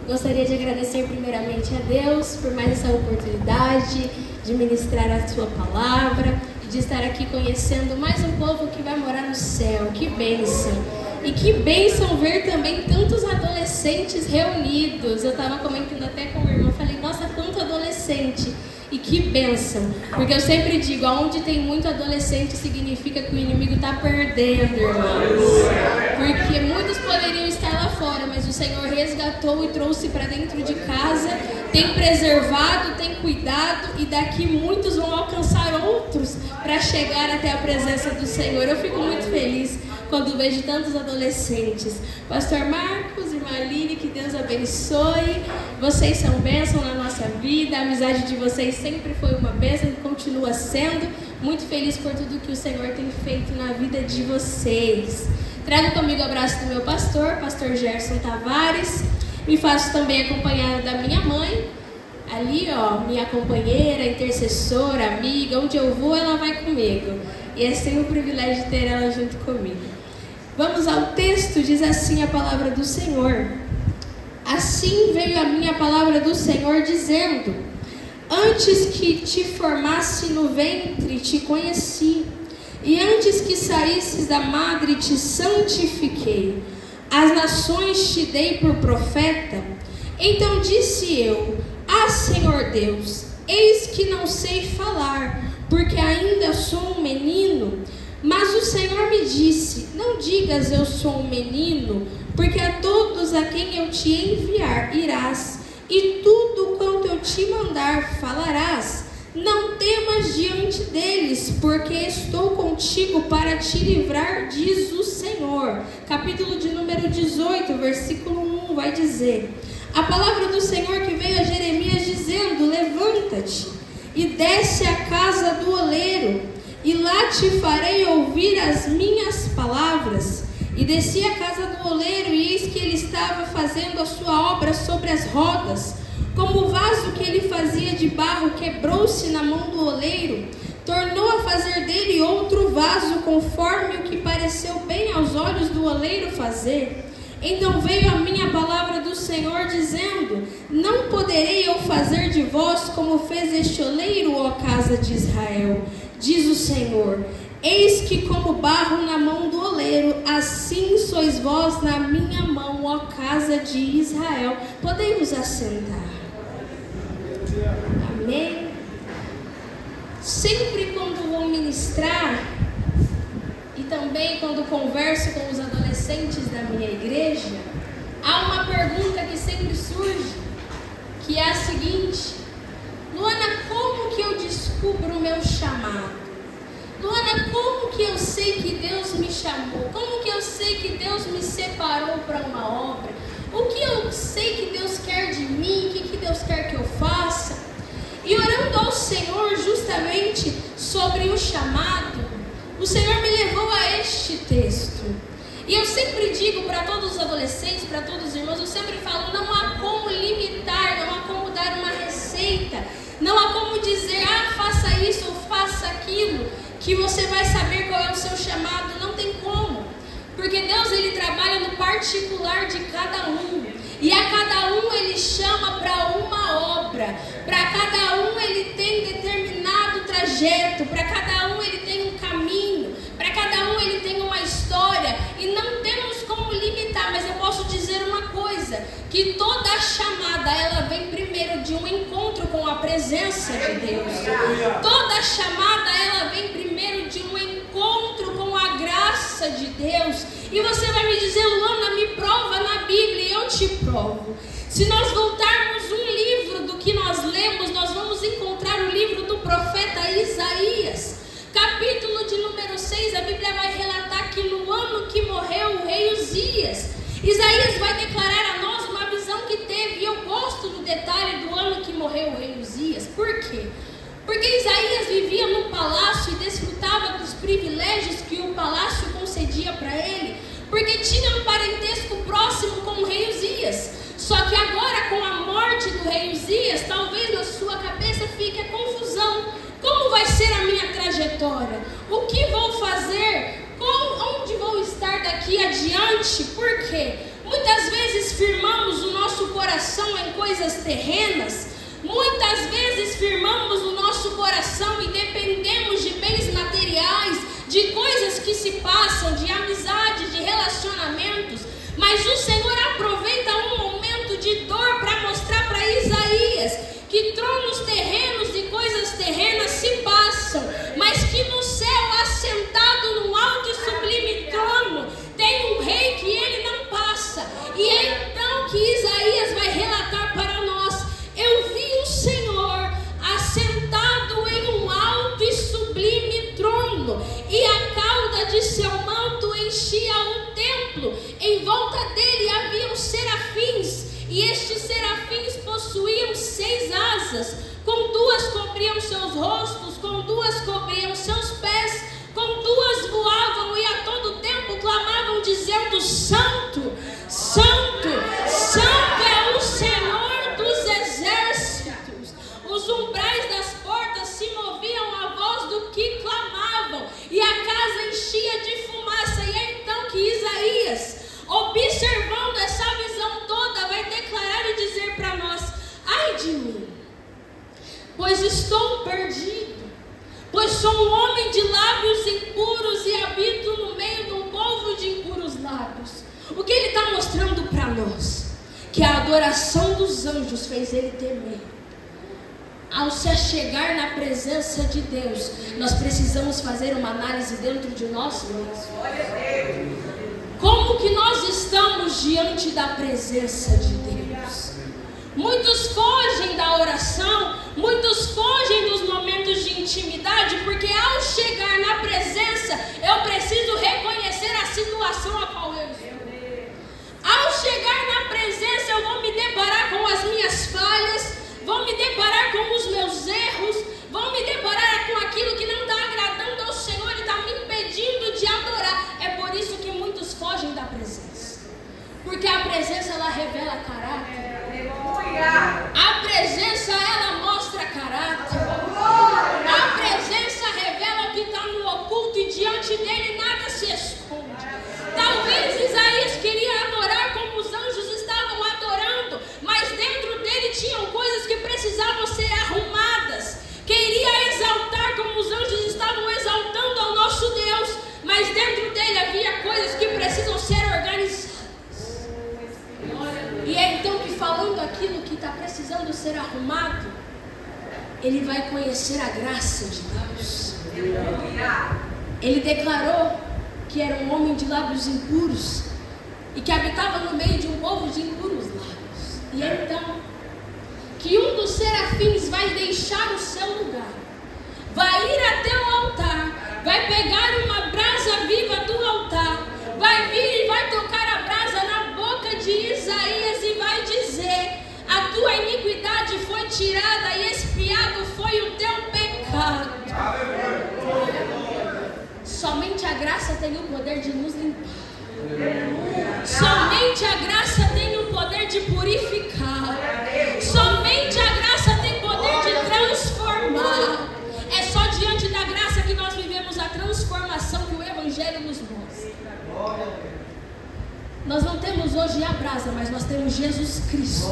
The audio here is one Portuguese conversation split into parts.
Gostaria de agradecer primeiramente a Deus por mais essa oportunidade de ministrar a sua palavra, de estar aqui conhecendo mais um povo que vai morar no céu. Que bênção! E que bênção ver também tantos adolescentes reunidos. Eu estava comentando até com o irmão, falei, nossa, quanto adolescente! E que bênção! Porque eu sempre digo, onde tem muito adolescente significa que o inimigo está perdendo, irmãos. Porque muitos poderiam estar lá fora, mas o Senhor resgatou e trouxe para dentro de casa, tem preservado, tem cuidado, e daqui muitos vão alcançar outros para chegar até a presença do Senhor. Eu fico muito feliz quando vejo tantos adolescentes. Pastor Marcos, irmã Aline, que Deus abençoe. Vocês são bênção na nossa vida. A amizade de vocês sempre foi uma bênção e continua sendo. Muito feliz por tudo que o Senhor tem feito na vida de vocês. Trago comigo o abraço do meu pastor Gerson Tavares. Me faço também acompanhada da minha mãe. Ali, ó, minha companheira, intercessora, amiga. Onde eu vou, ela vai comigo. E é sempre um privilégio ter ela junto comigo. Vamos ao texto, diz assim a palavra do Senhor. Assim veio a minha palavra do Senhor dizendo: antes que te formasse no ventre te conheci, e antes que saísses da madre te santifiquei. As nações te dei por profeta. Então disse eu: ah, Senhor Deus, eis que não sei falar, porque ainda sou um menino. Mas o Senhor me disse: não digas eu sou um menino, porque a todos a quem eu te enviar irás, e tudo quanto eu te mandar falarás. Não temas diante deles, porque estou contigo para te livrar, diz o Senhor. Capítulo de número 18, versículo 1 vai dizer: a palavra do Senhor que veio a Jeremias dizendo: levanta-te e desce à casa do oleiro, e lá te farei ouvir as minhas palavras. E desci à casa do oleiro, e eis que ele estava fazendo a sua obra sobre as rodas. Como o vaso que ele fazia de barro quebrou-se na mão do oleiro, tornou a fazer dele outro vaso, conforme o que pareceu bem aos olhos do oleiro fazer. Então veio a minha palavra do Senhor dizendo: não poderei eu fazer de vós como fez este oleiro, ó casa de Israel, diz o Senhor. Eis que como barro na mão do oleiro, assim sois vós na minha mão, ó casa de Israel. Podemos assentar. Amém? Sempre quando vou ministrar, e também quando converso com os adolescentes da minha igreja, há uma pergunta que sempre surge, que é a seguinte: Luana, como que eu descubro o meu chamado? Luana, como que eu sei que Deus me chamou? Como que eu sei que Deus me separou para uma obra? O que eu sei que Deus quer de mim? O que Deus quer que eu faça? E orando ao Senhor justamente sobre o chamado, o Senhor me levou a este texto. E eu sempre digo para todos os adolescentes, para todos os irmãos, eu sempre falo: não há como limitar, não há como dar uma receita, não há como dizer, faça isso ou faça aquilo, que você vai saber qual é o seu chamado. Não tem como, porque Deus, ele trabalha no particular de cada um, e a cada um ele chama para uma obra, para cada um ele tem determinado trajeto, para cada um ele tem um caminho, para cada um ele tem uma história, e não temos como limitar. Mas eu posso dizer uma coisa, que toda a chamada, ela vem primeiro de um encontro com a presença de Deus. Toda a chamada, ela vem primeiro de um encontro com a graça de Deus. E você vai me dizer: Luana, me prova na Bíblia. E eu te provo. Se nós voltarmos um livro do que nós lemos, nós vamos encontrar o livro do profeta Isaías. Capítulo de número 6, a Bíblia vai relatar que no ano que morreu o rei Uzias, Isaías vai declarar a nós uma visão que teve. E eu gosto do detalhe do ano que morreu o rei Uzias. Por quê? Porque Isaías vivia no palácio e desfrutava dos privilégios que o palácio concedia para ele, porque tinha um parentesco próximo com o rei Uzias. Só que agora, com a morte do rei Uzias, talvez na sua cabeça fique a confusão. Como vai ser a minha trajetória? O que vou fazer? Onde vou estar daqui adiante? Por quê? Muitas vezes firmamos o nosso coração coisas terrenas, muitas vezes firmamos o nosso coração e dependemos de bens materiais, de coisas que se passam, de amizade, de relacionamentos. Mas o Senhor aproveita um momento de dor para mostrar para Isaías que tronos terrenos e coisas terrenas se passam, mas que no céu, assentado num alto e sublime trono, tem um rei que ele não passa. E é então que Isaías vai relatar para nós: eu vi o Senhor assentado em um alto e sublime trono, e a cauda de seu manto enchia o templo. Em volta dele haviam serafins, e estes serafins possuíam 6 asas, com 2 cobriam seus rostos, com 2 cobriam seus pés, com 2 voavam e a todo tempo clamavam dizendo: Santo, Santo, Santo é o Senhor dos exércitos. Os umbrais das portas se moviam à voz do que clamavam, e a casa enchia de fumaça. E é então que Isaías, observando essa visão toda, vai declarar e dizer para nós: ai de mim, pois estou perdido, pois sou um homem de lábios impuros e habito no meio de um povo de impuros lábios. O que ele está mostrando para nós? Que a adoração dos anjos fez ele temer. Ao se achegar na presença de Deus, nós precisamos fazer uma análise dentro de nós mesmos. Como que nós estamos diante da presença de Deus? Muitos fogem da oração, muitos fogem dos momentos de intimidade, porque ao chegar na presença, eu preciso reconhecer a situação a qual eu estou. Ao chegar na presença, eu vou me deparar com as minhas falhas, vou me deparar com os meus erros, vou me deparar com aquilo que não está agradando ao Senhor e está me impedindo de adorar. É por isso que muitos fogem da presença, porque a presença ela revela caráter. A presença ela mostra caráter. A presença revela o que está no oculto, e diante dele nada se esconde. Talvez Isaías queria adorar como os anjos estavam adorando, mas dentro dele tinham coisas que precisavam ser arrumadas. Queria exaltar como os anjos estavam exaltando ao nosso Deus, mas dentro dele havia coisas que precisam ser organizadas. E é então que, falando aquilo que está precisando ser arrumado, ele vai conhecer a graça de Deus. Ele declarou que era um homem de lábios impuros e que habitava no meio de um povo de impuros lábios. E é então que um dos serafins vai deixar o seu lugar, vai ir até o altar, vai pegar uma brasa viva do altar, vai vir e vai tocar a brasa na boca de Isaías e vai dizer: a tua iniquidade foi tirada e expiado foi o teu pecado. Somente a graça tem o poder de nos limpar. Somente a graça tem o poder de purificar. Somente a graça tem poder de transformar. É só diante da graça que nós vivemos a transformação que o Evangelho nos mostra. Nós não temos hoje a brasa, mas nós temos Jesus Cristo,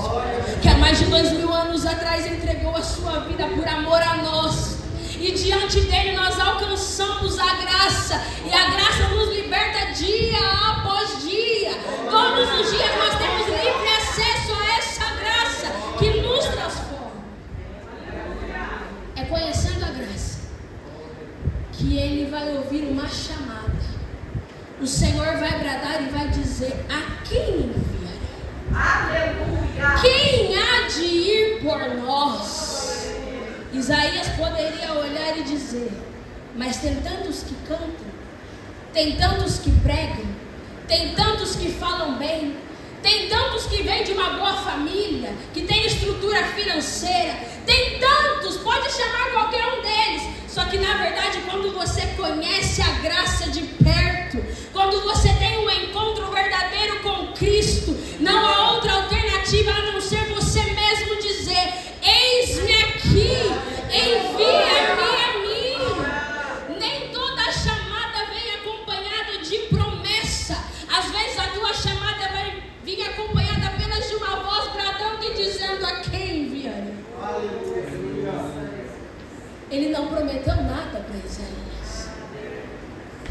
que há mais de 2000 anos atrás entregou a sua vida por amor a nós. E diante dele nós alcançamos a graça, e a graça nos liberta dia após dia. Todos os dias nós temos livre acesso a essa graça que nos transforma. É conhecendo a graça que ele vai ouvir uma chamada. O Senhor vai bradar e vai dizer: a quem enviarei? Aleluia! Quem há de ir por nós? Isaías poderia olhar e dizer: mas tem tantos que cantam, tem tantos que pregam, tem tantos que falam bem, tem tantos que vêm de uma boa família, que tem estrutura financeira, tem tantos, pode chamar qualquer um deles. Só que na verdade, quando você conhece a graça de perto, quando você tem um encontro verdadeiro com Cristo, não há outra alternativa a não ser você mesmo dizer: eis-me aqui, envia-me a mim. Nem toda chamada vem acompanhada de promessa. Às vezes a tua chamada vai vir acompanhada apenas de uma voz bradando e dizendo: aqui prometeu nada para Isaías.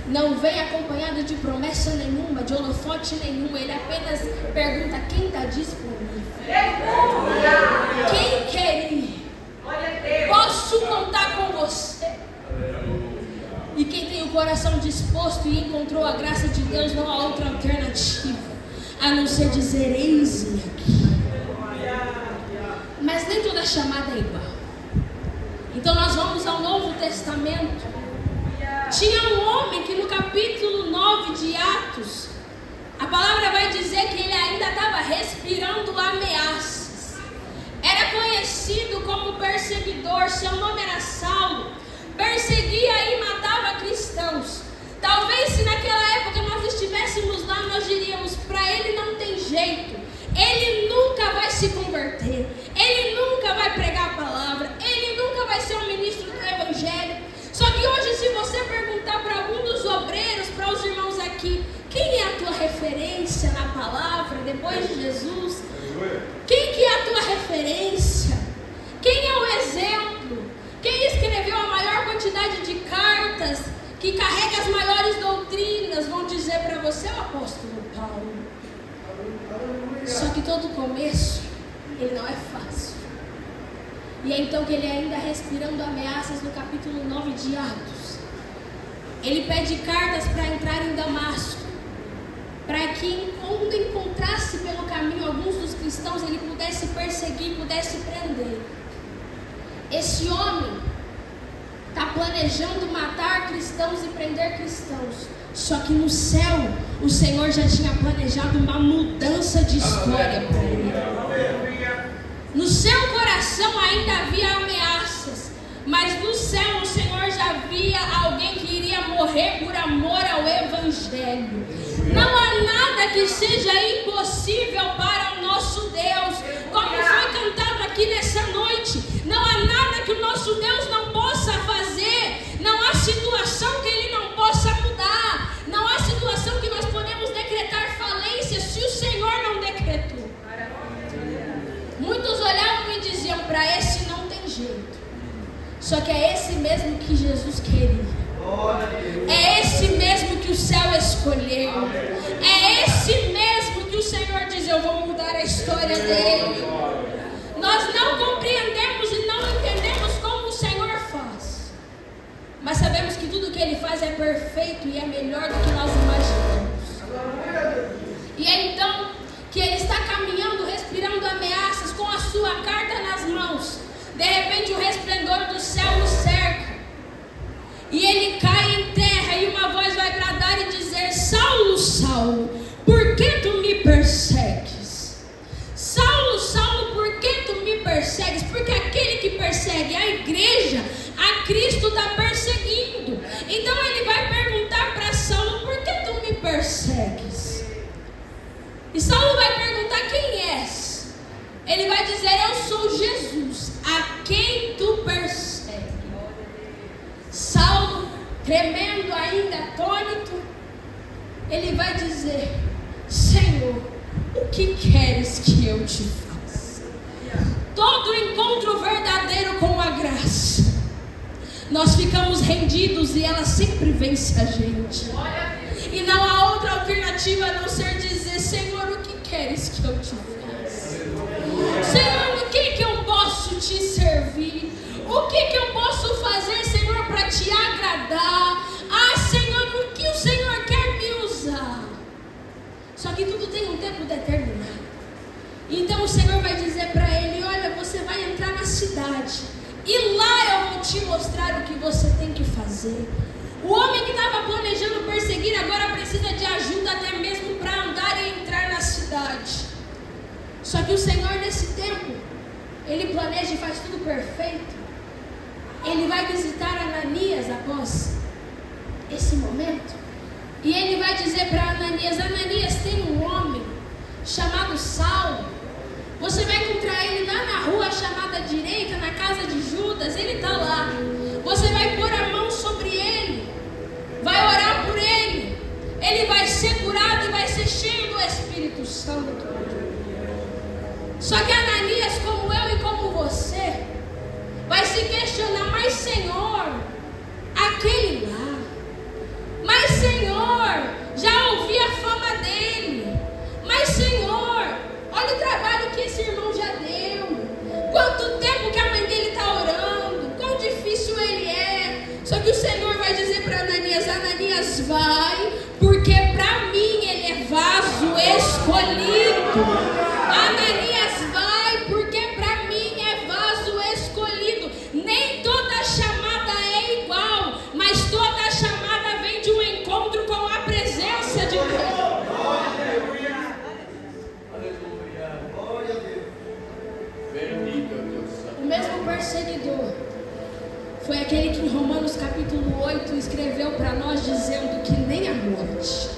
Não vem acompanhado de promessa nenhuma, de holofote nenhum. Ele apenas pergunta: quem está disponível? Quem quer ir? Posso contar com você? E quem tem o coração disposto e encontrou a graça de Deus, não há outra alternativa a não ser dizer: eis-me aqui. Mas nem toda chamada é igual. Então nós vamos ao Novo Testamento. Tinha um homem que no capítulo 9 de Atos, a palavra vai dizer que ele ainda estava respirando ameaças. Era conhecido como perseguidor, seu nome era Saulo. Perseguia e matava cristãos. Talvez se naquela época nós estivéssemos lá, nós diríamos: para ele não tem jeito. Ele nunca vai se converter. Ele nunca vai pregar a palavra. Ele nunca vai ser um ministro do evangelho. Só que hoje, se você perguntar para algum dos obreiros, para os irmãos aqui: quem é a tua referência na palavra depois de Jesus? Quem que é a tua referência? Quem é o exemplo? Quem escreveu a maior quantidade de cartas, que carrega as maiores doutrinas? Vão dizer para você: o apóstolo Paulo. Só que todo começo, ele não é fácil. E é então que ele ainda respirando ameaças no capítulo 9 de Atos. Ele pede cartas para entrar em Damasco, para que quando encontrasse pelo caminho alguns dos cristãos, ele pudesse perseguir, pudesse prender. Esse homem está planejando matar cristãos e prender cristãos. Só que no céu, o Senhor já tinha planejado uma mudança de história para ele. No seu coração ainda havia ameaças, mas no céu o Senhor já via alguém que iria morrer por amor ao Evangelho. Não há nada que seja impossível para o nosso Deus. Como foi cantado aqui nessa noite, não há nada que o nosso Deus não possa fazer. Não há situação que Ele não possa mudar. Não há situação que nós podemos decretar falência se o Senhor não decretou. Muitos olhavam e diziam: para esse não tem jeito. Só que é esse mesmo que Jesus queria. É esse mesmo que o céu escolheu. É esse mesmo que o Senhor diz: eu vou mudar a história dele. Nós não compreendemos e não entendemos como o Senhor faz, mas sabemos que tudo que Ele faz é perfeito e é melhor do que nós imaginamos. E é então que Ele está caminhando, respirando ameaças, com a sua carta nas mãos. De repente o resplendor do céu o cerca, e ele cai em terra, e uma voz vai bradar e dizer: Saulo, Saulo, por que tu me persegues? Saulo, Saulo, por que tu me persegues? Porque aquele que persegue a igreja, a Cristo está perseguindo. Então ele vai perguntar para Saulo: por que tu me persegues? E Saulo vai perguntar: quem és? Ele vai dizer: eu sou Jesus, a quem tu persegues. Saulo, tremendo ainda, atônito, ele vai dizer: Senhor, o que queres que eu te faça? Todo encontro verdadeiro com a graça, nós ficamos rendidos e ela sempre vence a gente. E não há outra alternativa a não ser dizer: Senhor, o que queres que eu te faça? Senhor, no que eu posso te servir? O que eu posso fazer, Senhor, para te agradar? Ah, Senhor, no que o Senhor quer me usar? Só que tudo tem um tempo determinado. Então o Senhor vai dizer para ele: olha, você vai entrar na cidade, e lá eu vou te mostrar o que você tem que fazer. O homem que estava planejando perseguir agora precisa de ajuda até mesmo para andar e entrar na cidade. Só que o Senhor, nesse tempo, Ele planeja e faz tudo perfeito. Ele vai visitar Ananias após esse momento, e ele vai dizer para Ananias: Ananias, tem um homem chamado Saulo. Você vai encontrar ele lá na rua chamada direita, na casa de Judas. Ele está lá. Você vai pôr a mão sobre ele, vai orar por ele. Ele vai ser curado e vai ser cheio do Espírito Santo. Só que Ananias, como eu e como você, vai se questionar: mas Senhor, aquele lá. Mas Senhor, já ouvi a fama dele. Mas Senhor, olha o trabalho que esse irmão já deu. Quanto tempo que a mãe dele está orando. Quão difícil ele é. Só que o Senhor vai dizer para Ananias: Ananias, vai, porque para mim ele é vaso escolhido. Ananias, vai, porque para mim é vaso escolhido. Nem toda chamada é igual, mas toda chamada vem de um encontro com a presença de Deus. O mesmo perseguidor foi aquele que em Romanos capítulo 8 escreveu para nós dizendo que nem a morte,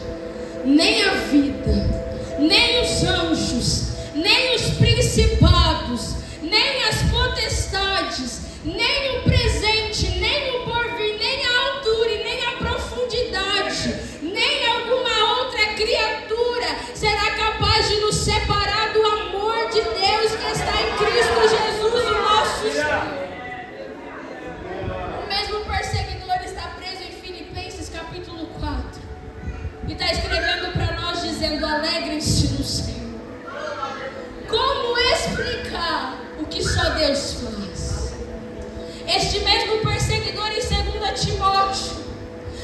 nem a vida, nem os anjos, nem os principados, nem as potestades, nem o presente, nem o porvir, nem a altura e nem a profundidade, nem alguma outra criatura será capaz de nos separar do amor de Deus que está em Cristo Jesus, o nosso Senhor. O mesmo perseguidor está preso em Filipenses capítulo 4 e está escrevendo para nós dizendo: alegrem-se no Senhor. Como explicar o que só Deus faz? Este mesmo perseguidor em 2 Timóteo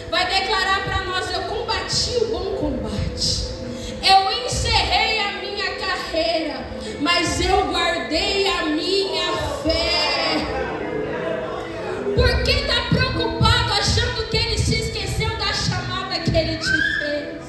vai declarar para nós: eu combati o bom combate, eu encerrei a minha carreira, mas eu guardei a minha fé. Por que está preocupado achando que ele se esqueceu da chamada que ele te fez?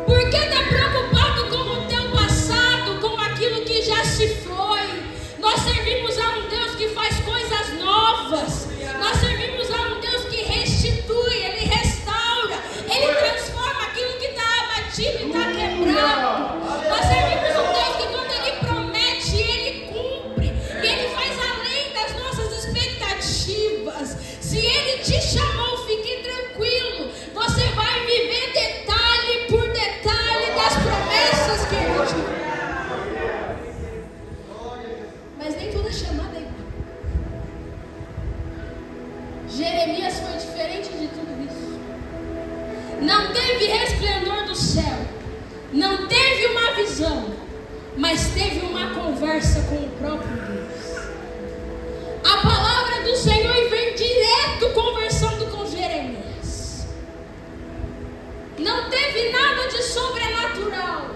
Por que está preocupado com o teu passado, com aquilo que já se foi? Nós servimos a um Deus que faz coisas novas. Nós servimos a um Deus que restitui, Ele restaura, Ele transforma aquilo que está abatido e está quebrado. Nós servimos um Deus que quando Ele promete, Ele cumpre. E Ele faz além das nossas expectativas. Se Ele te chamou, fique tranquilo. Você vai viver detalhe por detalhe das promessas que Ele te deu. Mas nem toda chamada é igual. Jeremias foi diferente de tudo isso. Não teve resplendor do céu, não teve uma visão, mas teve uma conversa com o próprio Deus. A palavra do Senhor vem direto conversando com Jeremias. Não teve nada de sobrenatural.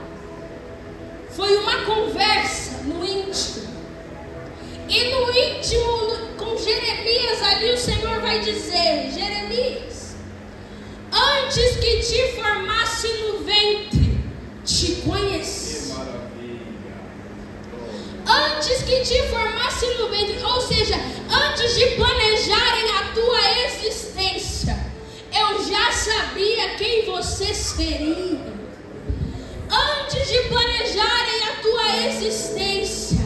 Foi uma conversa no íntimo. E no íntimo, com Jeremias ali, o Senhor vai dizer: Jeremias, antes que te formasse no ventre, te conheci. Antes que te formasse no ventre, ou seja, antes de planejarem a tua existência, eu já sabia quem você seria. Antes de planejarem a tua existência,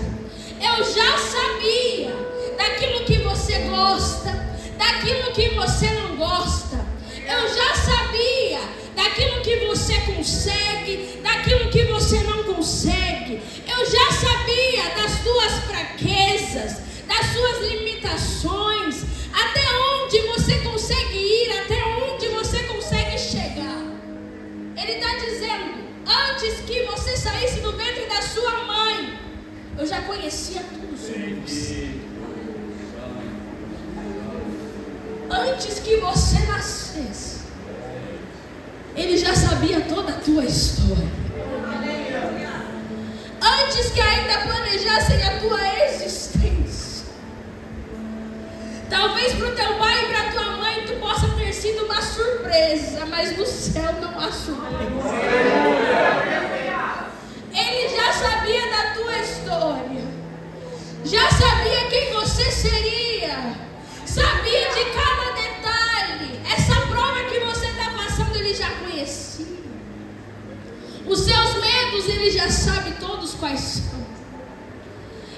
eu já sabia daquilo que você gosta, daquilo que você não gosta. Eu já sabia daquilo que você consegue, daquilo que você não consegue. Eu já sabia das suas fraquezas, das suas limitações, até onde você consegue ir, até onde você consegue chegar. Ele está dizendo: antes que você saísse do ventre da sua mãe, eu já conhecia tudo sobre você. Antes que você nascesse, Ele já sabia toda a tua história. Antes que ainda planejassem a tua existência. Talvez para o teu pai e para a tua mãe tu possa ter sido uma surpresa, mas no céu não há surpresa. Ele já sabia da tua história, já sabia quem você seria, sabia de cada detalhe. Essa prova que você está passando, Ele já conhecia. Os seus medos, Ele já sabe todos quais são.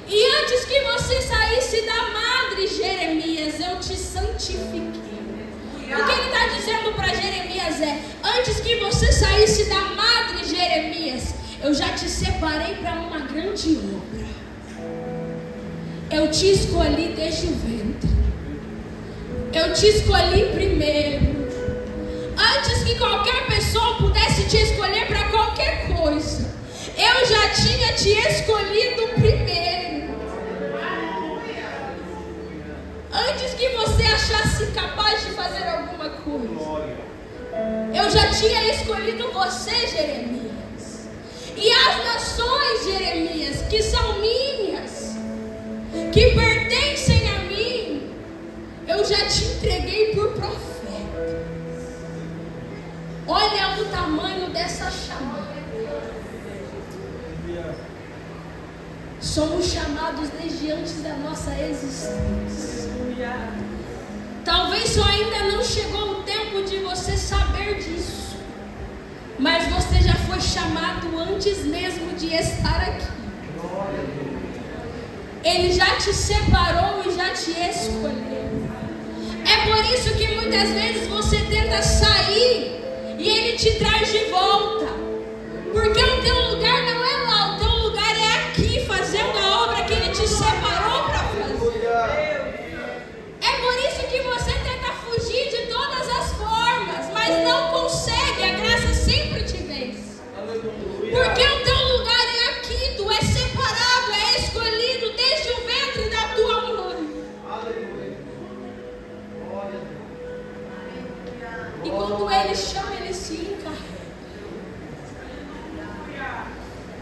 E antes que você saísse da madre, Jeremias, eu te santifiquei. O que Ele está dizendo para Jeremias é: antes que você saísse da madre, Jeremias, eu já te separei para uma grande obra. Eu te escolhi desde o ventre. Eu te escolhi primeiro. Antes que qualquer pessoa pudesse te escolher para qualquer coisa, eu já tinha te escolhido primeiro. Antes que você achasse capaz de fazer alguma coisa, eu já tinha escolhido você, Jeremias. E as nações, Jeremias, que são minhas, que pertencem a mim, eu já te entreguei por profeta. Olha o tamanho dessa chamada. Somos chamados desde antes da nossa existência. Talvez só ainda não chegou o tempo de você saber disso, mas você já foi chamado antes mesmo de estar aqui. Ele já te separou e já te escolheu. É por isso que muitas vezes você tenta sair e Ele te traz de volta, porque o teu lugar não é lá, o teu lugar é aqui, fazendo a obra que Ele te separou para fazer. É por isso que você tenta fugir de todas as formas, mas não consegue, a graça sempre te vence. Porque o teu lugar é aqui, tu és separado, é escolhido desde o ventre da tua mãe. E quando Ele chama, Ele se encarrega.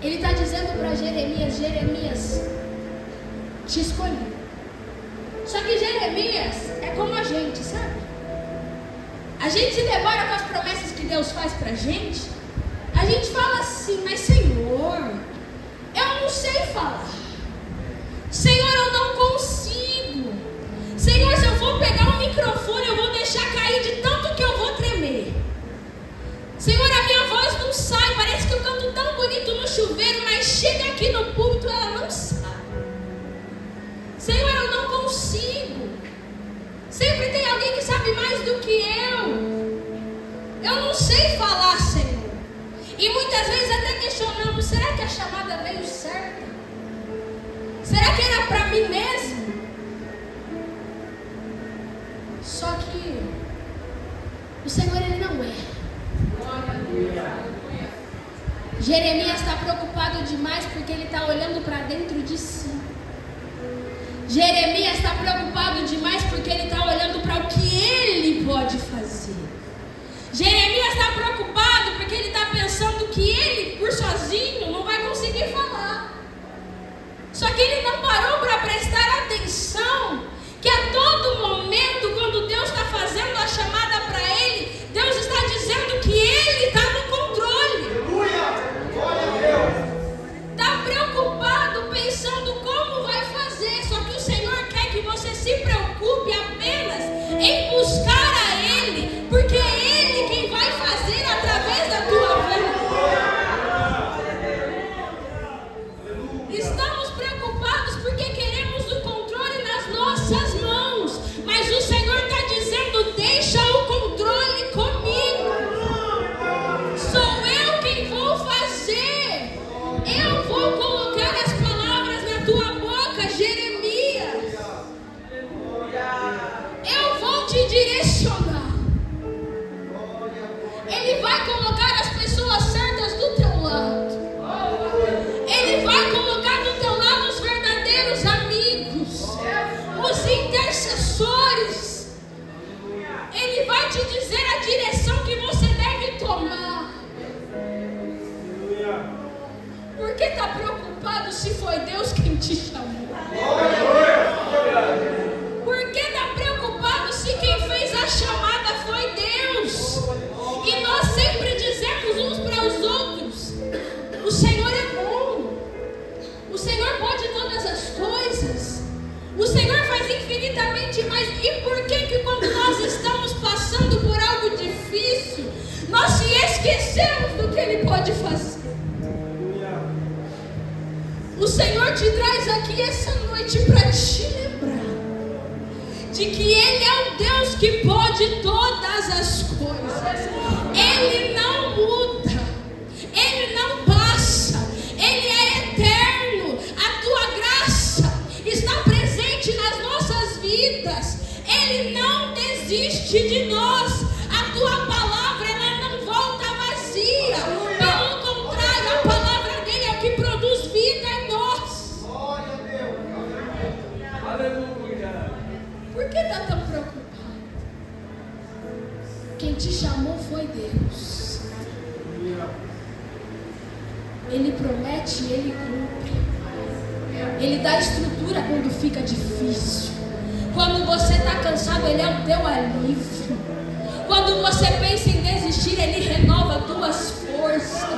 Ele está dizendo para Jeremias: Jeremias, te escolhi. Só que Jeremias é como a gente, sabe? A gente se depara com as promessas que Deus faz para a gente fala assim: mas Senhor, eu não sei falar. Senhor, eu não consigo. Senhor, se eu for pegar o microfone, eu vou deixar cair de tanto que eu vou tremer. Senhor, a minha voz não sai, parece que eu canto tão bonito no chuveiro, mas chega aqui no púlpito, ela não sai. Senhor, eu não consigo. Sempre tem alguém que sabe mais do que eu. Eu não sei falar, Senhor. E muitas vezes até questionamos: será que a chamada veio certa? Será que era para mim mesmo? Só que o Senhor, Ele não é. Jeremias está preocupado demais porque ele está olhando para dentro de si. Jeremias está preocupado demais porque ele está olhando para o que ele pode fazer. Jeremias está preocupado porque ele está pensando que ele, por sozinho, não vai conseguir falar. Só que ele não parou para prestar atenção que a todo momento, quando Deus está fazendo a chamada para ele, Deus está dizendo que ele está no controle. Está preocupado pensando como vai fazer. Só que o Senhor quer que você se preocupe apenas em buscar a Ele, porque é Ele quem vai fazer através da tua vida. Estamos preocupados porque queremos o controle nas nossas mãos, mas o Senhor está dizendo: deixa o controle comigo. Sou eu quem vou fazer. Eu vou colocar as palavras na tua boca, Jeremias. Eu vou te direcionar. Ele vai colocar as pessoas certas do teu lado. Ele vai colocar do teu lado os verdadeiros amigos, os intercessores. Ele vai te dizer a direção que você deve tomar. Por que está preocupado se foi Deus quem te chamou? Por que está preocupado se quem fez a chamada foi Deus? E nós sempre dizemos uns para os outros: o Senhor é bom, o Senhor pode todas as coisas, o Senhor faz infinitamente mais. E por que quando nós estamos passando por algo difícil, nós se esquecemos do que Ele pode fazer? O Senhor te traz aqui essa noite para te lembrar de que Ele é o Deus que pode todas as coisas. Ele não muda, Ele não passa, Ele é eterno. A tua graça está presente nas nossas vidas. Ele não depende de nós. A tua palavra, ela não volta vazia. Pelo contrário, a palavra dele é o que produz vida em nós. Glória a Deus. Aleluia. Por que está tão preocupado? Quem te chamou foi Deus. Ele promete e Ele cumpre. Ele dá estrutura quando fica difícil. Quando você está cansado, Ele é o teu alívio. Quando você pensa em desistir, Ele renova tuas forças.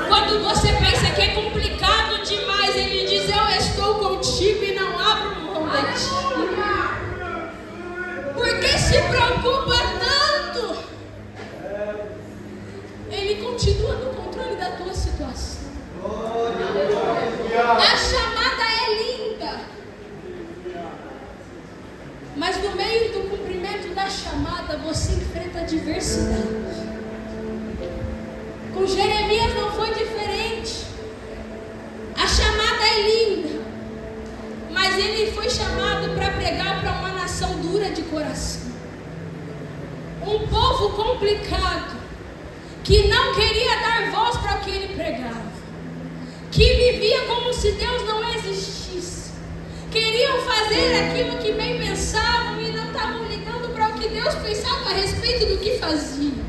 Quando você pensa que é complicado demais, Ele diz: eu estou contigo e não abro mão de ti. Por que se preocupa tanto? Ele continua no controle da tua situação. A chamada é linda, mas no meio do cumprimento da chamada você enfrenta adversidade. Com Jeremias não foi diferente. A chamada é linda, mas ele foi chamado para pregar para uma nação dura de coração, um povo complicado, que não queria dar voz para o que ele pregava, que vivia como se Deus não existisse, queriam fazer aquilo que bem pensavam e não estavam ligando para o que Deus pensava a respeito do que fazia.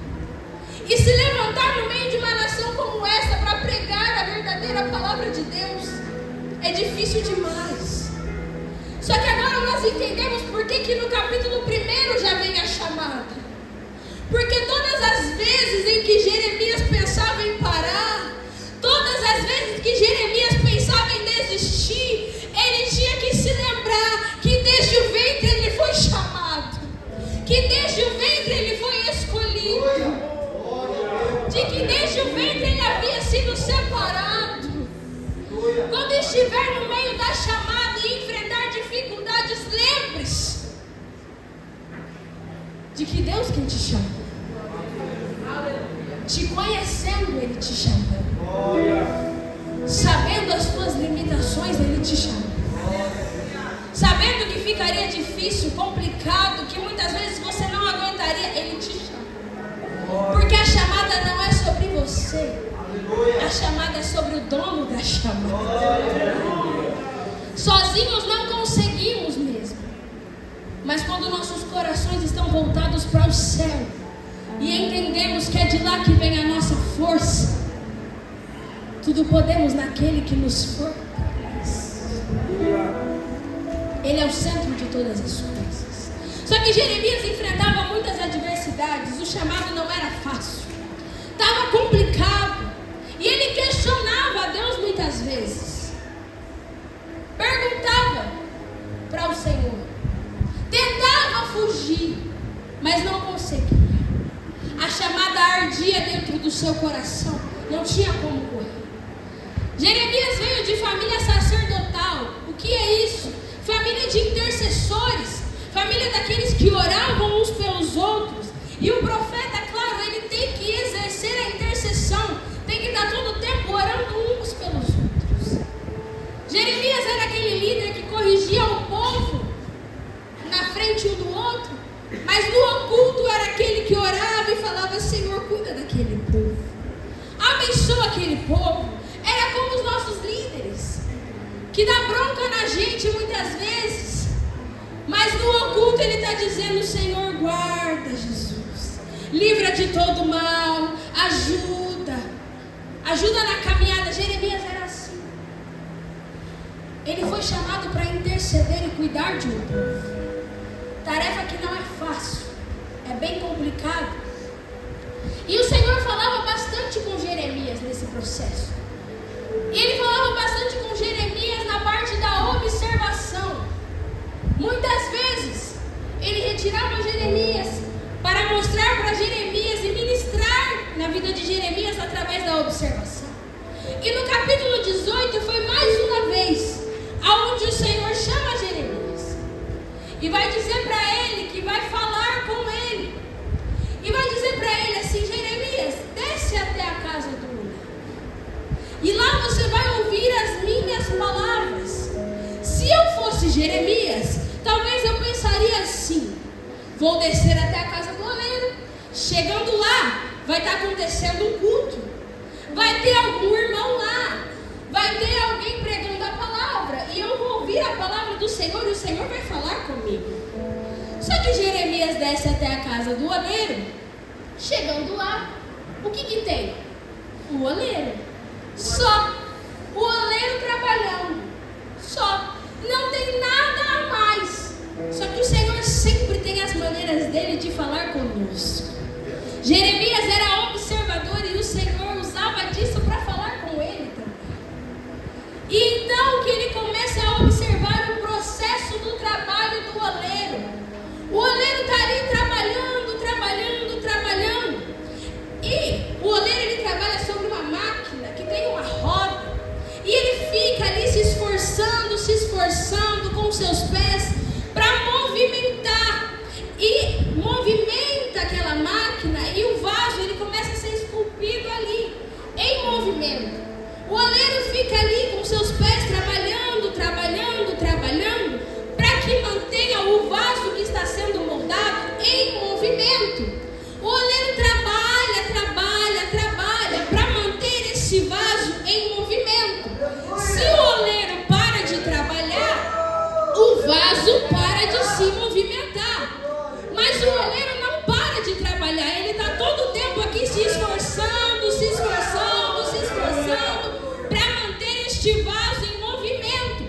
E se levantar no meio de uma nação como essa para pregar a verdadeira palavra de Deus é difícil demais. Só que agora nós entendemos por que no capítulo 1 já vem a chamada. Porque todas as vezes em que Jeremias pensava em parar, todas as vezes que Jeremias pensava em desistir, ele tinha que se lembrar que desde o ventre ele foi chamado, que desde o ventre ele foi escolhido, de que desde o ventre ele havia sido separado. Quando estiver no meio da chamada e enfrentar dificuldades, lembre-se de que Deus quem te chama. Te conhecendo, Ele te chama. Sabendo as tuas limitações, Ele te chama. Sabendo que ficaria difícil, complicado, que muitas vezes você não aguentaria, Ele te chama. Porque a chamada não é sobre você, a chamada é sobre o dono da chamada. Sozinhos não conseguimos mesmo, mas quando nossos corações estão voltados para o céu e entendemos que é de lá que vem a nossa força, tudo podemos naquele que nos fortalece. Ele é o centro de todas as coisas. Só que Jeremias enfrentava muitas adversidades, o chamado não era fácil, estava complicado, e ele questionava a Deus muitas vezes, perguntava para o Senhor, tentava fugir, mas não conseguia. A chamada ardia dentro do seu coração, não tinha como correr. Jeremias veio de família sacerdotal. O que é isso? Família de intercessores, família daqueles que oravam uns pelos outros. E o profeta, claro, ele tem que exercer a intercessão, tem que estar todo o tempo orando uns pelos outros. Jeremias era aquele líder que corrigia o povo na frente um do outro, mas no oculto era aquele que orava e falava: Senhor, cuida daquele povo, abençoa aquele povo. Era como os nossos líderes, que dá bronca na gente muitas vezes, mas no oculto ele está dizendo: Senhor, guarda, Jesus, livra de todo mal, ajuda na caminhada. Jeremias era assim. Ele foi chamado para interceder e cuidar de um povo. Tarefa que não é fácil, é bem complicado. E o Senhor falava bastante com Jeremias nesse processo. E ele falava bastante com Jeremias na parte da observação. Muitas vezes ele retirava Jeremias para mostrar para Jeremias e ministrar na vida de Jeremias através da observação. E no capítulo 18 foi mais uma vez aonde o Senhor chama Jeremias e vai dizer para ele que vai falar com ele, e vai dizer para ele assim: Jeremias, desce até a casa do mulher, e lá você vai ouvir as minhas palavras. Se eu fosse Jeremias, talvez eu pensaria assim: Vou descer até a casa do oleiro. Chegando lá, vai estar acontecendo um culto. Vai ter algum irmão lá. Vai ter alguém pregando a palavra. E eu vou ouvir a palavra do Senhor e o Senhor vai falar comigo. Só que Jeremias desce até a casa do oleiro. Chegando lá, o que tem? O oleiro. Só. O oleiro trabalhando. Só. Não tem nada a mais. Só que o Senhor sempre tem as maneiras dele de falar conosco. Jeremias era observador e o Senhor usava disso para falar com ele também. E então que ele começa a observar o processo do trabalho do oleiro. O oleiro está ali trabalhando. E o oleiro ele trabalha sobre uma máquina que tem uma roda. E ele fica ali se esforçando com seus pés para movimentar. E movimenta aquela máquina e o vaso ele começa a ser esculpido ali, em movimento. O oleiro fica ali com seus pés trabalhando, para que mantenha o vaso que está sendo moldado em movimento. O oleiro trabalha para manter esse vaso em movimento. Se o oleiro para de trabalhar, o vaso para de se movimentar. Mas o oleiro não para de trabalhar, ele está todo o tempo aqui se esforçando para manter este vaso em movimento.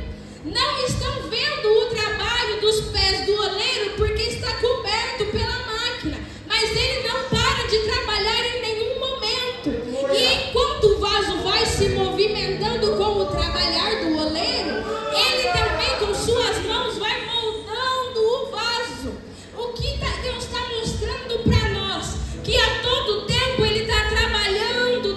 Não estão vendo o trabalho dos pés do oleiro porque está coberto pela máquina, mas ele não para de trabalhar em nenhum momento. E enquanto o vaso vai se movimentando com o trabalhar do oleiro, ele também com suas mãos vai moldando o vaso. O que Deus está mostrando para nós? Que a todo tempo ele está trabalhando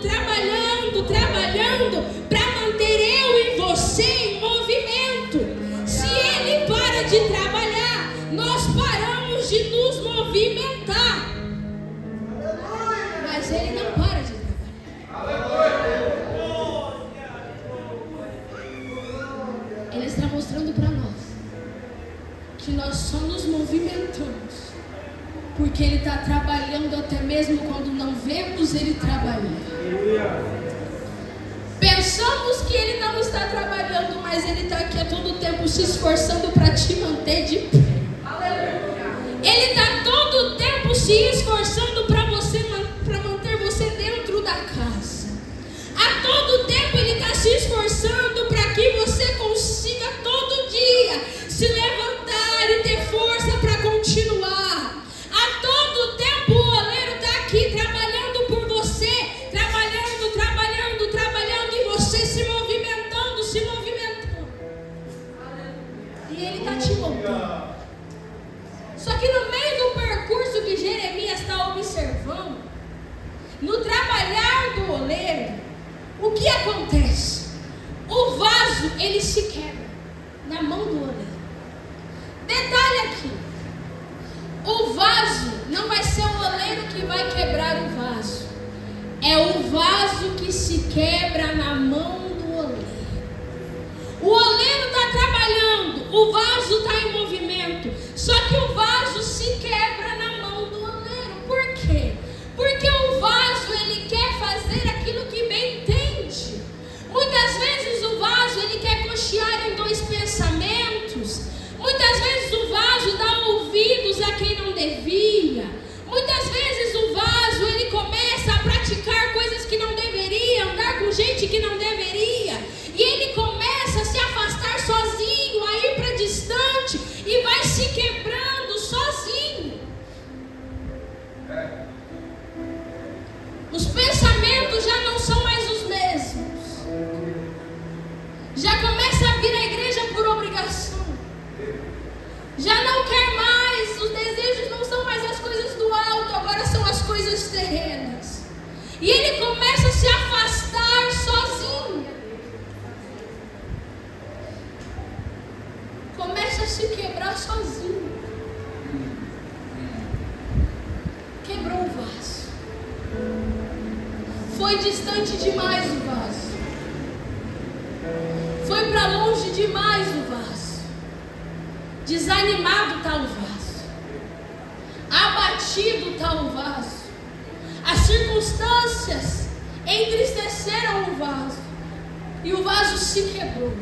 para manter eu e você em movimento. Se ele para de trabalhar, nós paramos de nos movimentar. Mas ele não para de trabalhar. Ele está mostrando para nós que nós só nos movimentamos porque ele está trabalhando até mesmo quando não vemos ele trabalhando. Pensamos que ele não está trabalhando, mas ele está aqui a todo tempo se esforçando para te manter de pé. Ele está todo o tempo se esforçando para manter você dentro da casa. A todo tempo ele está se esforçando para que você consiga todo dia se levantar e ter força para continuar. A todo tempo o oleiro está aqui trabalhando por você, trabalhando, e você se movimentando. E ele está te montando. Só que no meio do percurso que Jeremias está observando, no trabalhar do oleiro, o que acontece? O vaso, ele se quebra na mão do oleiro. Detalhe aqui, o vaso não vai ser o oleiro que vai quebrar o vaso. É o vaso que se quebra na mão do oleiro. O oleiro está trabalhando, o vaso está em movimento, só que o vaso se quebra na mão do oleiro. Por quê? Porque o vaso ele quer fazer aquilo que bem entende. Muitas vezes o vaso ele quer cochear em dois pensamentos. Muitas vezes o vaso dá ouvidos a quem não devia. Muitas vezes o vaso ele começa a praticar coisas que não deveria, andar com gente que não deveria. E ele começa a se afastar sozinho, a ir para distante e vai se quebrando sozinho. Os pensamentos já não são mais os mesmos. Já começa a vir à igreja por obrigação. Já não quer mais, os desejos não são mais as coisas do alto, agora são as coisas terrenas. E ele começa a se afastar sozinho. Começa a se quebrar sozinho. Quebrou o vaso. Foi distante demais o vaso. Foi para longe demais o vaso. Desanimado está o vaso. abatido está o vaso. As circunstâncias entristeceram o vaso e o vaso se quebrou.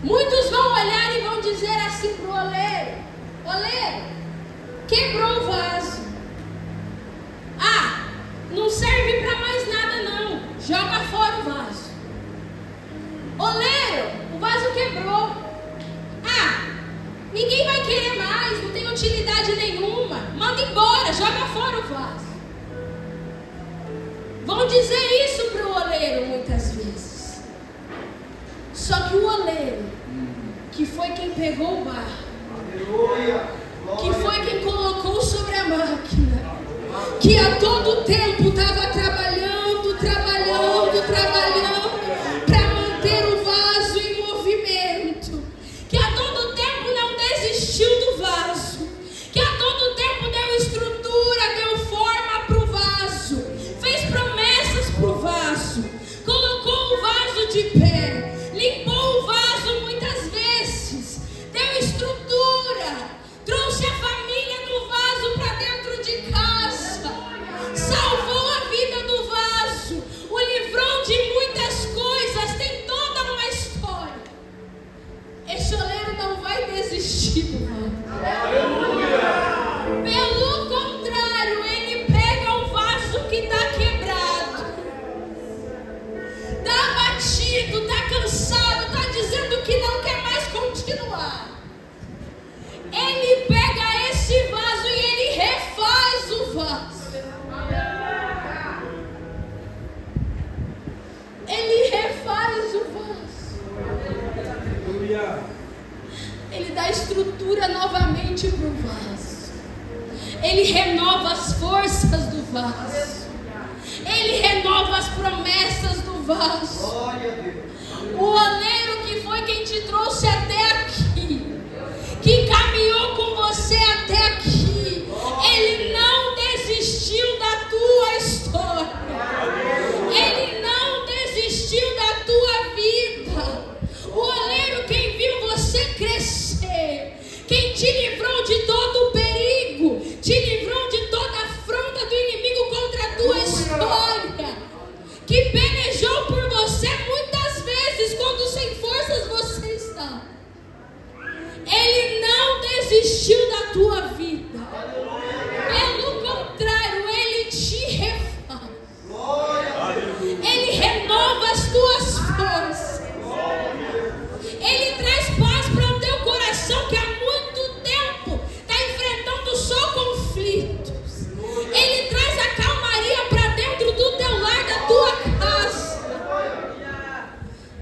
Muitos vão olhar e vão dizer assim para o oleiro: oleiro, quebrou o vaso. Ah, não serve para mais nada não, joga fora o vaso. Oleiro, o vaso quebrou. Ah, ninguém vai querer mais, não tem utilidade nenhuma, manda embora, joga fora o vaso. Vão dizer isso para o oleiro muitas vezes. Só que o oleiro, que foi quem pegou o barro, que foi quem colocou sobre a máquina, que a todo tempo estava trabalhando para manter o vaso em movimento, que a todo tempo não desistiu do vaso, que a todo tempo deu estrutura, deu forma para o vaso, fez promessas para o vaso, colocou o vaso de pé, limpou o vaso muitas vezes, deu estrutura, trouxe a família do vaso para dentro de casa, salvou a vida do vaso, o livrou de muitas coisas, tem toda uma história. Esse oleiro não vai desistir do vaso. Pelo contrário, ele pega o vaso que está quebrado, está abatido, está cansado, está dizendo que não quer mais continuar. Ele pega esse vaso e ele refaz o vaso. Ele refaz o vaso. Ele dá estrutura novamente para o vaso. Ele renova as forças do vaso. Ele renova as promessas do vaso. O oleiro que foi quem te trouxe até aqui, que caminhou com você até aqui, ele não desistiu da tua história. Ele não desistiu da tua vida. O oleiro quem viu você crescer, quem te livrou de todo o perigo, te livrou de toda a afronta do inimigo contra a tua história, que pelejou por você muitas vezes quando sem forças você está. Ele não desistiu da tua vida. Pelo contrário, ele te refaz. Ele renova as tuas forças. Ele traz paz para o teu coração que há muito tempo está enfrentando só conflitos. Ele traz a calmaria para dentro do teu lar, da tua casa.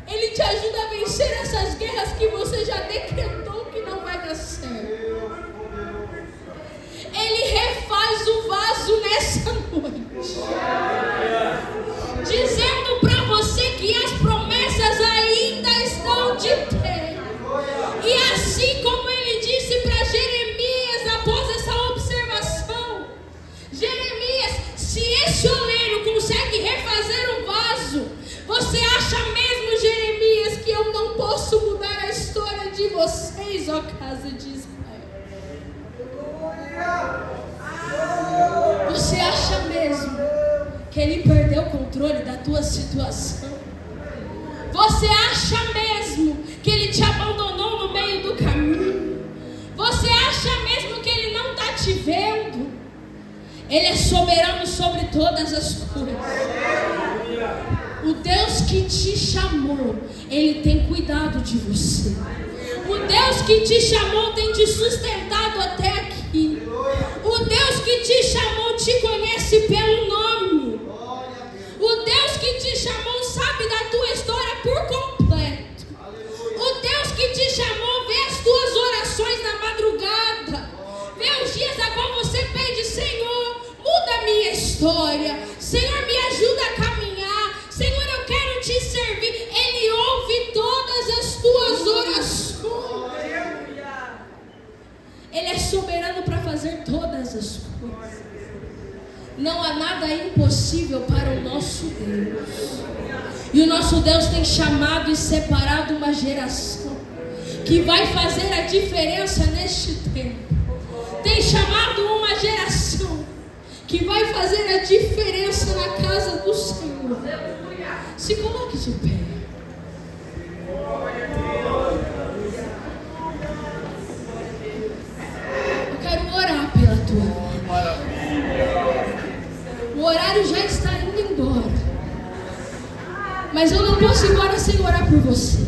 Ele te ajuda a vencer essas guerras que você já decretou que não vai dar certo. Ele refaz o vaso nessa noite, dizendo para você que as promessas ainda estão de pé. E assim como ele disse para Jeremias após essa observação: Jeremias, se esse oleiro consegue refazer um vaso, você acha mesmo, Jeremias, que eu não posso mudar a história de vocês, ó casa de Israel? Você acha mesmo que ele perdeu o controle da tua situação? Você acha mesmo que ele te abandonou no meio do caminho? Você acha mesmo que ele não está te vendo? Ele é soberano sobre todas as coisas. O Deus que te chamou, ele tem cuidado de você. O Deus que te chamou tem te sustentado até aqui. O Deus que te chamou te conhece pelo nome. O Deus que te chamou sabe da tua história por completo. O Deus que te chamou vê as tuas orações na madrugada, vê os dias a qual você pede: Senhor, muda a minha história, Senhor, me ajuda a caminhar, Senhor, eu quero te servir. Ele ouve todas as tuas orações. Ele é soberano para fazer todas as coisas. Não há nada impossível para o nosso Deus. E o nosso Deus tem chamado e separado uma geração que vai fazer a diferença neste tempo. tem chamado uma geração que vai fazer a diferença na casa do Senhor. Se coloque de pé. Eu quero orar pela tua vida. O horário já está indo embora. Mas eu não posso ir embora sem orar por vocês.